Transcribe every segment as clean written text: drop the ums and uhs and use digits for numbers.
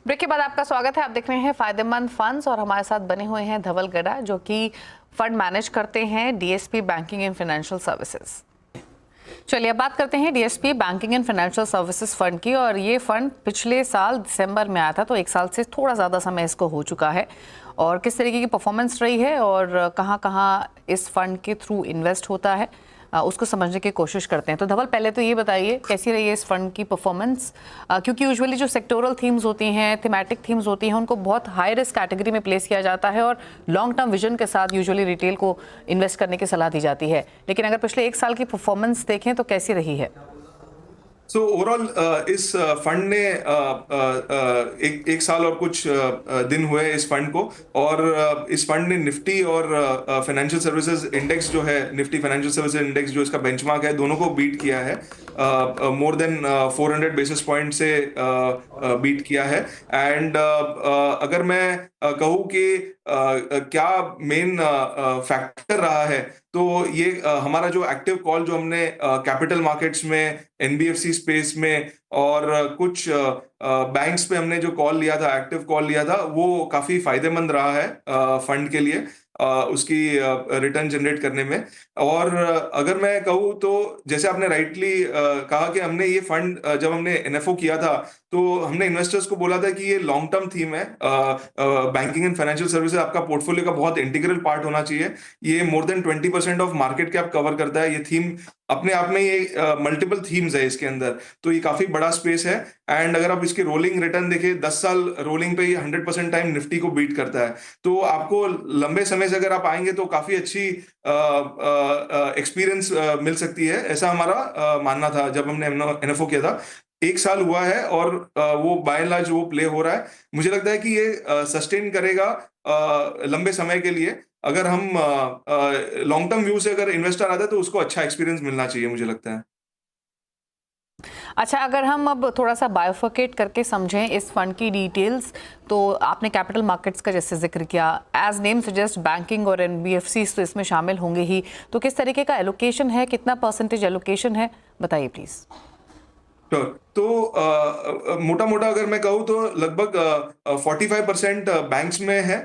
Break के बाद आपका स्वागत है। आप देख रहे हैं फायदेमंद फंड्स और हमारे साथ बने हुए हैं धवल गड़ा, जो कि फंड मैनेज करते हैं DSP banking and financial services. चलिए अब बात करते हैं DSP banking and financial services fund की। और ये फंड पिछले साल दिसंबर में आया था, तो एक साल से थोड़ा ज़्यादा समय इसको हो चुका है। और किस तरीके की परफॉर्मेंस रही है और कहाँ कहाँ इस फंड के थ्रू इन्वेस्ट होता है, उसको समझने की कोशिश करते हैं। तो धवल, पहले तो ये बताइए कैसी रही है इस फंड की परफॉर्मेंस, क्योंकि यूजुअली जो सेक्टोरल थीम्स होती हैं, थीमेटिक थीम्स होती हैं, उनको बहुत हाई रिस्क कैटेगरी में प्लेस किया जाता है और लॉन्ग टर्म विजन के साथ यूजुअली रिटेल को इन्वेस्ट करने की सलाह दी जाती है। लेकिन अगर पिछले एक साल की परफॉर्मेंस देखें तो कैसी रही है? सो ओवरऑल इस फंड ने एक साल और कुछ दिन हुए इस फंड को। और इस फंड ने निफ्टी और फाइनेंशियल सर्विसेज इंडेक्स जो है, निफ्टी फाइनेंशियल सर्विसेज इंडेक्स जो इसका बेंचमार्क है, दोनों को बीट किया है। मोर देन 400 बेसिस पॉइंट से बीट किया है। एंड अगर मैं कहूँ कि क्या मेन फैक्टर रहा है, तो ये हमारा जो एक्टिव कॉल जो हमने कैपिटल मार्केट्स में, एनबीएफसी स्पेस में और कुछ बैंक्स पे हमने जो कॉल लिया था, एक्टिव कॉल लिया था, वो काफी फायदेमंद रहा है फंड के लिए, उसकी रिटर्न जनरेट करने में। और अगर मैं कहूँ तो जैसे आपने राइटली कहा कि हमने ये फंड जब हमने एनएफओ किया था, तो हमने इन्वेस्टर्स को बोला था कि ये लॉन्ग टर्म थीम है। बैंकिंग एंड फाइनेंशियल सर्विसेज आपका पोर्टफोलियो का बहुत इंटीग्रल पार्ट होना चाहिए। ये more than 20% of market cap cover करता है। ये थीम अपने आप में, ये मल्टीपल थीम्स है इसके अंदर, तो ये काफी बड़ा स्पेस है। एंड अगर आप इसके रोलिंग रिटर्न देखें, 10 साल रोलिंग पे ये 100% टाइम निफ्टी को बीट करता है। तो आपको लंबे समय से अगर आप आएंगे तो काफी अच्छी एक्सपीरियंस मिल सकती है, ऐसा हमारा मानना था जब हमने एनएफओ किया था। एक साल हुआ है और वो बाय एंड लार्ज वो प्ले हो रहा है। मुझे लगता है कि ये सस्टेन करेगा लंबे समय के लिए। अगर हम लॉन्ग टर्म व्यू से अगर इन्वेस्टर आता है तो उसको अच्छा एक्सपीरियंस मिलना चाहिए, मुझे लगता है। अच्छा, अगर हम अब थोड़ा सा बायोफिकेट करके समझें इस फंड की डिटेल्स, तो आपने कैपिटल मार्केट्स का जैसे जिक्र किया, एज नेम सजेस्ट बैंकिंग और एनबीएफसी तो इसमें शामिल होंगे ही। तो किस तरीके का एलोकेशन है, कितना परसेंटेज एलोकेशन है, बताइए प्लीज। श्योर। तो मोटा मोटा अगर मैं कहूँ तो लगभग 45% बैंक्स में है,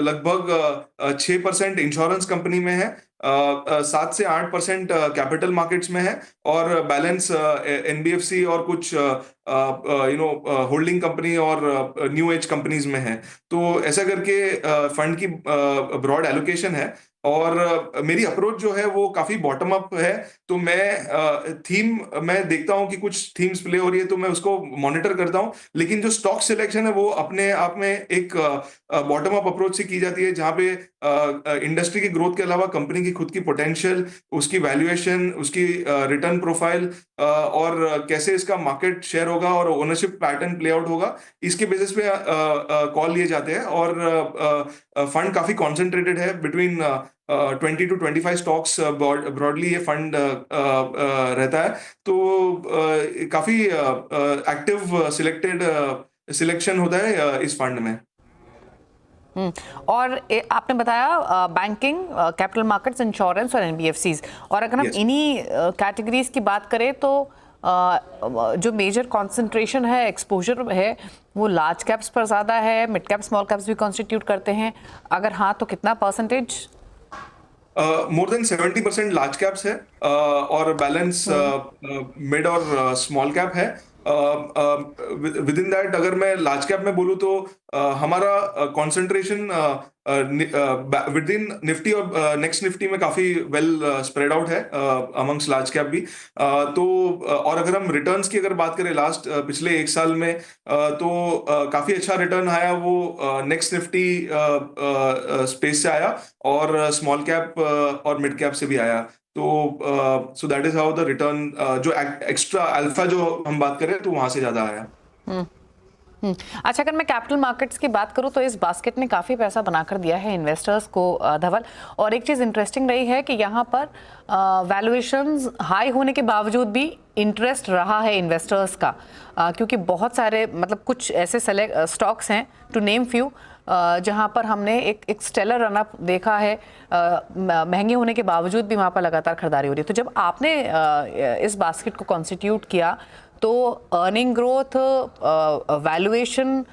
लगभग 6% इंश्योरेंस कंपनी में है, 7 से 8% कैपिटल मार्केट्स में है, और बैलेंस एनबीएफसी और कुछ होल्डिंग कंपनी और न्यू एज कंपनीज में है। तो ऐसा करके फंड की ब्रॉड एलोकेशन है। और मेरी अप्रोच जो है वो काफी बॉटम अप है। तो मैं थीम मैं देखता हूँ कि कुछ थीम्स प्ले हो रही है तो मैं उसको मॉनिटर करता हूँ, लेकिन जो स्टॉक सिलेक्शन है वो अपने आप में एक बॉटम अप अप्रोच से की जाती है, जहाँ पे इंडस्ट्री की ग्रोथ के अलावा कंपनी की खुद की पोटेंशियल, उसकी वैल्यूएशन, उसकी रिटर्न प्रोफाइल और कैसे इसका मार्केट शेयर होगा और ओनरशिप पैटर्न प्ले आउट होगा, इसके बेसिस पे कॉल लिए जाते हैं। और फंड काफी कॉन्सेंट्रेटेड है, बिटवीन 20 to 25 स्टॉक्स ब्रॉडली ये फंड रहता है। तो काफी एक्टिव सिलेक्शन होता है इस फंड में। और आपने बताया बैंकिंग, कैपिटल मार्केट्स, इंश्योरेंस और एनबीएफसीज। और अगर हम Yes. इन्हीं कैटेगरीज की बात करें तो जो मेजर कंसंट्रेशन है, एक्सपोजर है, वो लार्ज कैप्स पर ज़्यादा है, मिड कैप, स्मॉल कैप्स भी कॉन्स्टिट्यूट करते हैं? अगर हाँ तो कितना percentage? More than 70% large caps है, और बैलेंस मिड और स्मॉल कैप है। विद इन दैट अगर मैं लार्ज कैप में बोलूँ तो हमारा कंसंट्रेशन विद इन निफ्टी और नेक्स्ट निफ्टी में काफी वेल स्प्रेड आउट है अमंग्स लार्ज कैप भी। तो और अगर हम रिटर्न्स की अगर बात करें लास्ट पिछले एक साल में, तो काफी अच्छा रिटर्न आया, वो नेक्स्ट निफ्टी स्पेस से आया, और स्मॉल कैप और मिड कैप से भी आया। तो so that is how the return, जो एक्स्ट्रा अल्फा जो हम बात करें तो वहां से ज्यादा आया। अच्छा, अगर मैं कैपिटल मार्केट्स की बात करूं तो इस बास्केट ने काफ़ी पैसा बनाकर दिया है इन्वेस्टर्स को, धवल। और एक चीज़ इंटरेस्टिंग रही है कि यहाँ पर वैल्यूएशंस हाई होने के बावजूद भी इंटरेस्ट रहा है इन्वेस्टर्स का, क्योंकि बहुत सारे, मतलब कुछ ऐसे स्टॉक्स हैं, टू नेम फ्यू, जहां पर हमने एक स्टेलर रनअप देखा है, महंगे होने के बावजूद भी वहां पर लगातार खरीदारी हो रही है। तो जब आपने इस बास्केट को कॉन्स्टिट्यूट किया तो earning growth, valuation,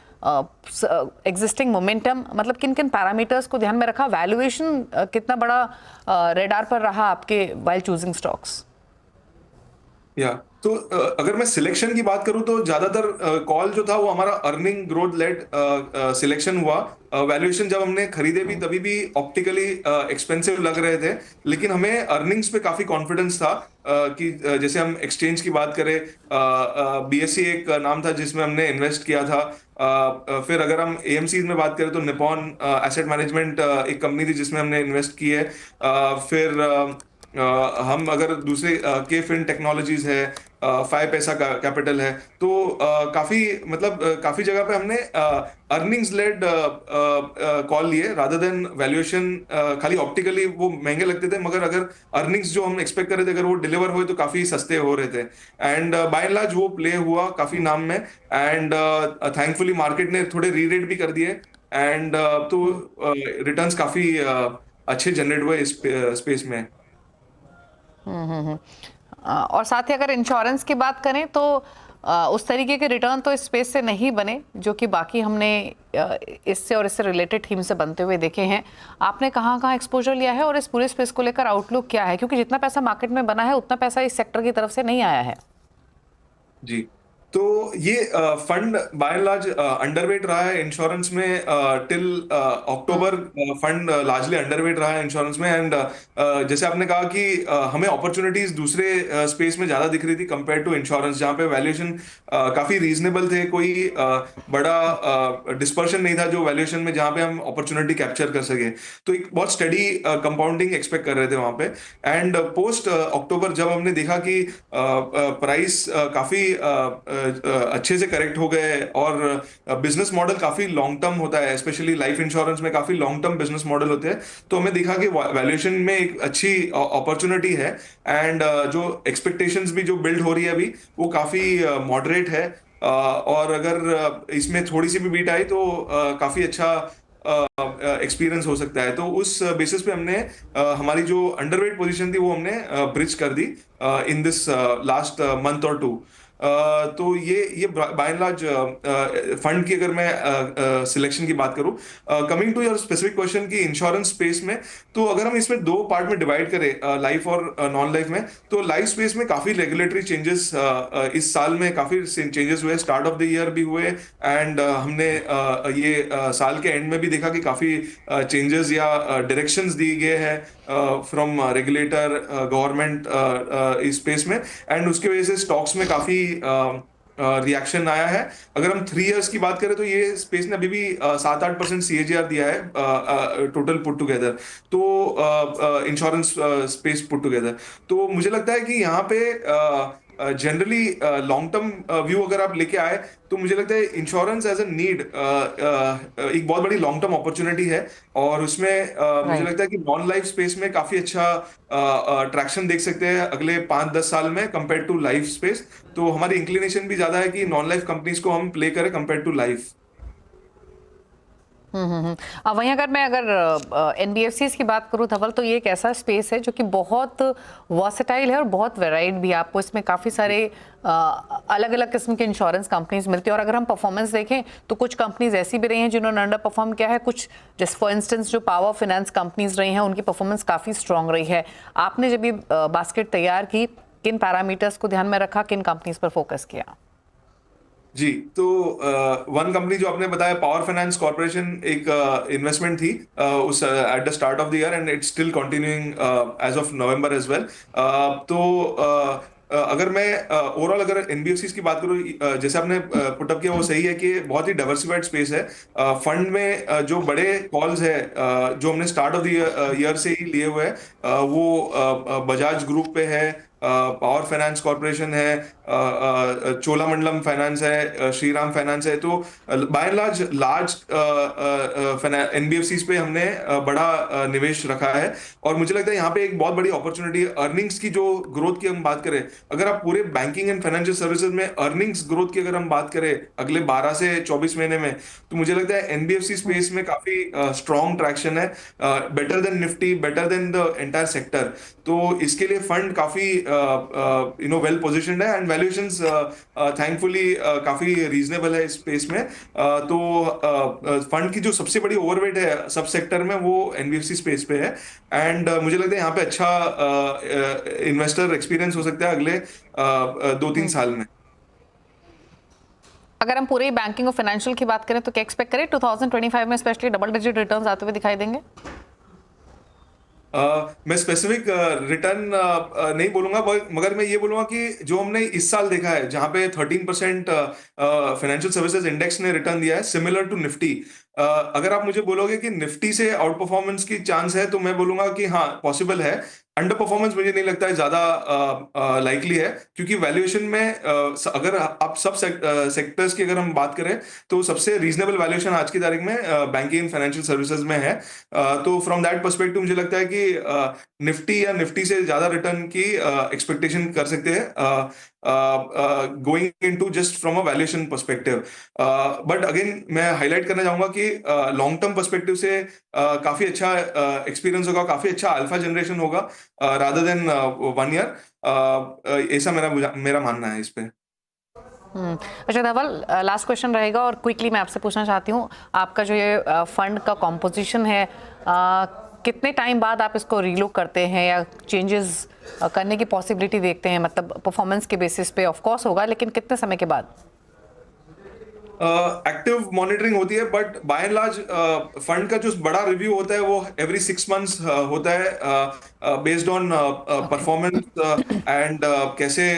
existing momentum, मतलब किन किन पैरामीटर्स को ध्यान में रखा? वैल्यूएशन कितना बड़ा रेडार पर रहा आपके वाइल चूजिंग स्टॉक्स? या तो अगर मैं सिलेक्शन की बात करूं तो ज्यादातर कॉल जो था वो हमारा अर्निंग ग्रोथ लेड सिलेक्शन हुआ। वैल्यूएशन जब हमने खरीदे भी तभी भी ऑप्टिकली एक्सपेंसिव लग रहे थे, लेकिन हमें अर्निंग्स पे काफी कॉन्फिडेंस था कि जैसे हम एक्सचेंज की बात करें, बीएससी एक नाम था जिसमें हमने इन्वेस्ट किया था। फिर अगर हम एएमसी में बात करें तो निपॉन एसेट मैनेजमेंट एक कंपनी थी जिसमें हमने इन्वेस्ट की है। फिर हम अगर दूसरे के फिन टेक्नोलॉजीज है, 5 पैसा का कैपिटल है, तो काफी मतलब काफी जगह पे हमने अर्निंग्स लेड कॉल लिए रादर देन वैल्यूएशन। खाली ऑप्टिकली वो महंगे लगते थे, मगर अगर अर्निंग्स जो हम एक्सपेक्ट कर रहे थे अगर वो डिलीवर हुए तो काफी सस्ते हो रहे थे। एंड बाय एंड लार्ज वो प्ले हुआ काफी नाम में। एंड थैंकफुली मार्केट ने थोड़े रीरेट भी कर दिए, एंड तो रिटर्न्स काफी अच्छे जनरेट हुए इस स्पेस में। और साथ ही अगर इंश्योरेंस की बात करें तो उस तरीके के रिटर्न तो इस स्पेस से नहीं बने जो कि बाकी हमने इससे और इससे रिलेटेड थीम से बनते हुए देखे हैं। आपने कहाँ कहाँ एक्सपोजर लिया है और इस पूरे स्पेस को लेकर आउटलुक क्या है? क्योंकि जितना पैसा मार्केट में बना है उतना पैसा इस सेक्टर की तरफ से नहीं आया है। जी, तो ये fund by and large underweight रहा है इंश्योरेंस में till October. Fund largely underweight रहा है इंश्योरेंस में। एंड जैसे आपने कहा कि हमें अपॉर्चुनिटीज दूसरे स्पेस में ज्यादा दिख रही थी कंपेयर टू इंश्योरेंस, जहां पे वैल्यूएशन काफी रीजनेबल थे, कोई बड़ा डिस्पर्शन नहीं था जो वैल्यूएशन में, जहां पे हम अपॉर्चुनिटी कैप्चर कर सके। तो एक बहुत स्टडी कंपाउंडिंग एक्सपेक्ट कर रहे थे वहां पे। एंड पोस्ट अक्टूबर जब हमने देखा कि प्राइस काफी अच्छे से करेक्ट हो गए और बिजनेस मॉडल काफी लॉन्ग टर्म होता है, स्पेशली लाइफ इंश्योरेंस में काफी लॉन्ग टर्म बिजनेस मॉडल होते हैं, तो हमें दिखा कि वैल्यूएशन में एक अच्छी अपॉर्चुनिटी है। एंड जो एक्सपेक्टेशंस भी जो बिल्ड हो रही है अभी वो काफी मॉडरेट है। और अगर इसमें थोड़ी सी भी बीट आई तो काफी अच्छा एक्सपीरियंस हो सकता है। तो उस बेसिस पे हमने हमारी जो अंडरवेट पोजीशन थी वो हमने ब्रिज कर दी इन दिस लास्ट मंथ और टू। तो ये बाय एंड लार्ज फंड की अगर मैं सिलेक्शन की बात करूं। Coming to your specific question की इंश्योरेंस स्पेस में, तो अगर हम इसमें दो पार्ट में डिवाइड करें, लाइफ और नॉन लाइफ में, तो लाइफ स्पेस में काफी रेगुलेटरी चेंजेस इस साल में काफी चेंजेस हुए, स्टार्ट ऑफ द ईयर भी हुए। एंड हमने ये साल के एंड में भी देखा कि काफी चेंजेस या डायरेक्शंस दिए गए हैं फ्रॉम रेगुलेटर, गवर्नमेंट इस स्पेस में। एंड उसके वजह से स्टॉक्स में काफी रिएक्शन आया है। अगर हम 3 इयर्स की बात करें तो ये स्पेस ने अभी भी 7-8% CAGR दिया है टोटल पुट टुगेदर, तो इंश्योरेंस स्पेस पुट टुगेदर। तो मुझे लगता है कि यहाँ पे जनरली लॉन्ग टर्म व्यू अगर आप लेके आए तो मुझे लगता है इंश्योरेंस एज ए नीड एक बहुत बड़ी लॉन्ग टर्म अपॉर्चुनिटी है। और उसमें मुझे लगता है कि नॉन लाइफ स्पेस में काफी अच्छा ट्रैक्शन देख सकते हैं अगले 5-10 साल में कंपेयर टू लाइफ स्पेस। तो हमारी इंक्लिनेशन भी ज्यादा है कि नॉन लाइफ कंपनीज को हम प्ले करें कंपेयर टू लाइफ। वहीं अगर एनबीएफसीज की बात करूं धवल, तो ये एक ऐसा स्पेस है जो कि बहुत वर्सेटाइल है और बहुत वेराइड भी है। आपको इसमें काफ़ी सारे अलग अलग किस्म के इंश्योरेंस कंपनीज मिलती है। और अगर हम परफॉर्मेंस देखें तो कुछ कंपनीज ऐसी भी रही हैं जिन्होंने अंडर परफॉर्म किया है, कुछ जैसे फॉर इंस्टेंस जो पावर फाइनेंस कंपनीज रही हैं उनकी परफॉर्मेंस काफ़ी स्ट्रांग रही है। आपने जब ये बास्केट तैयार की, किन पैरामीटर्स को ध्यान में रखा, किन कंपनीज पर फोकस किया? जी, तो वन कंपनी जो आपने बताया पावर फाइनेंस कॉर्पोरेशन एक इन्वेस्टमेंट थी उस at the start of the year, and it's still continuing as of November as well. तो अगर मैं ओवरऑल अगर एनबीएफसीज की बात करूँ, जैसे आपने पुटअप किया वो सही है कि बहुत ही डाइवर्सिफाइड स्पेस है। फंड में जो बड़े कॉल्स है जो हमने स्टार्ट ऑफ द ईयर से ही लिए हुए हैं वो बजाज ग्रुप पे है, पावर फाइनेंस कॉर्पोरेशन है, चोलामंडलम फाइनेंस है, श्रीराम फाइनेंस है। तो बाय एंड लार्ज एनबीएफसीज पे हमने बड़ा निवेश रखा है। और मुझे लगता है यहाँ पे एक बहुत बड़ी अपॉर्चुनिटी है अर्निंग्स की। जो ग्रोथ की हम बात करें, अगर आप पूरे बैंकिंग एंड फाइनेंशियल सर्विसेज में अर्निंग्स ग्रोथ की अगर हम बात करें अगले 12 से 24 महीने में, तो मुझे लगता है एनबीएफसी स्पेस में काफी स्ट्रॉन्ग ट्रैक्शन है, better than Nifty, better than the entire sector. तो इसके लिए फंड काफी वेल पोजिशन्ड है। एंड वैल्यूएशंस थैंकफुली काफी रीजनेबल है इस स्पेस में। तो फंड की जो सबसे बड़ी ओवरवेट है सब सेक्टर में वो एनबीएफसी स्पेस पे है। एंड मुझे लगता है यहाँ पे अच्छा इन्वेस्टर एक्सपीरियंस हो सकता है अगले 2-3 साल में। अगर हम पूरे बैंकिंग और फाइनेंशियल की बात करें तो क्या एक्सपेक्ट करें 2025 में स्पेशली डबल डिजिट रिटर्न्स आते हुए दिखाई देंगे? मैं स्पेसिफिक रिटर्न नहीं बोलूंगा, मगर मैं ये बोलूंगा कि जो हमने इस साल देखा है जहां पे 13% फाइनेंशियल सर्विसेज इंडेक्स ने रिटर्न दिया है सिमिलर टू निफ्टी। अगर आप मुझे बोलोगे कि निफ्टी से आउट परफॉर्मेंस की चांस है तो मैं बोलूंगा कि हाँ पॉसिबल है। अंडर परफॉर्मेंस मुझे नहीं लगता है ज्यादा लाइकली है, क्योंकि वैल्यूएशन में अगर आप सब सेक्टर्स की अगर हम बात करें तो सबसे रीजनेबल वैल्यूएशन आज की तारीख में बैंकिंग एंड फाइनेंशियल सर्विसेज में है। तो फ्रॉम दैट पर्सपेक्टिव मुझे लगता है कि निफ्टी या निफ्टी से ज्यादा रिटर्न की एक्सपेक्टेशन कर सकते हैं going into just from a valuation perspective. But again मैं हाईलाइट करना चाहूंगा कि लॉन्ग टर्म पर्सपेक्टिव से काफी अच्छा एक्सपीरियंस होगा, काफी अच्छा अल्फा जनरेशन होगा रादर देन 1 ईयर। ऐसा मेरा मानना है इस पे। अच्छा धवल, लास्ट क्वेश्चन रहेगा और क्विकली मैं आपसे पूछना चाहती हूँ, आपका जो ये फंड का कॉम्पोजिशन है कितने टाइम बाद आप इसको रीलुक करते हैं या चेंजेस करने की पॉसिबिलिटी देखते हैं? मतलब परफॉर्मेंस के बेसिस पे ऑफ कोर्स होगा, लेकिन कितने समय के बाद? एक्टिव मॉनिटरिंग होती है, but by and large fund का जो बड़ा रिव्यू होता है वो एवरी 6 मंथ्स होता है बेस्ड ऑन परफॉर्मेंस एंड कैसे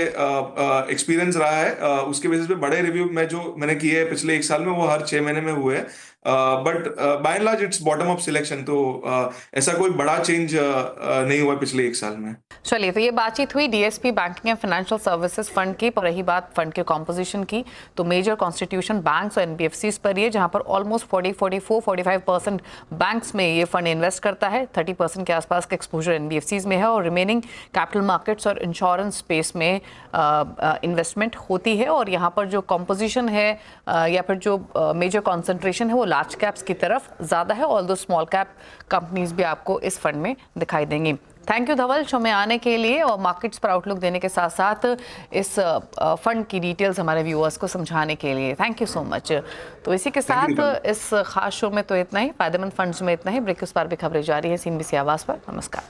एक्सपीरियंस रहा है। उसके बेसिस पे बड़े रिव्यू में जो मैंने किए हैं पिछले 1 साल में वो हर 6 महीने में हुए हैं। But by and large it's bottom up selection, तो ऐसा कोई बड़ा चेंज नहीं हुआ पिछले 1 साल में। चलिए, तो ये बातचीत हुई DSP banking and financial services fund की। पर रही बात फंड के कॉम्पोजिशन की, तो मेजर कॉन्स्टिट्यूशन बैंक्स और एनबीएफसीज पर ही है, जहां पर ऑलमोस्ट 45% बैंक्स में ये फंड इन्वेस्ट करता है, 30% के आसपास का एक्सपोजर एनबीएफसीज में है और रिमेनिंग कैपिटल मार्केट्स और इंश्योरेंस स्पेस में इन्वेस्टमेंट होती है। और यहाँ पर जो कॉम्पोजिशन है या फिर जो मेजर कॉन्सेंट्रेशन है वो लार्ज कैप्स की तरफ ज़्यादा है, ऑल्दो स्मॉल कैप कंपनीज भी आपको इस फंड में दिखाई देंगी। थैंक यू धवल शो में आने के लिए और मार्केट्स पर आउटलुक देने के साथ साथ इस फंड की डिटेल्स हमारे व्यूअर्स को समझाने के लिए। Thank you so much. तो इसी के साथ इस खास शो में तो इतना ही, फायदेमंद फंड्स में इतना ही। ब्रेक उस पर भी खबरें जारी है CNBC आवाज़ पर। नमस्कार।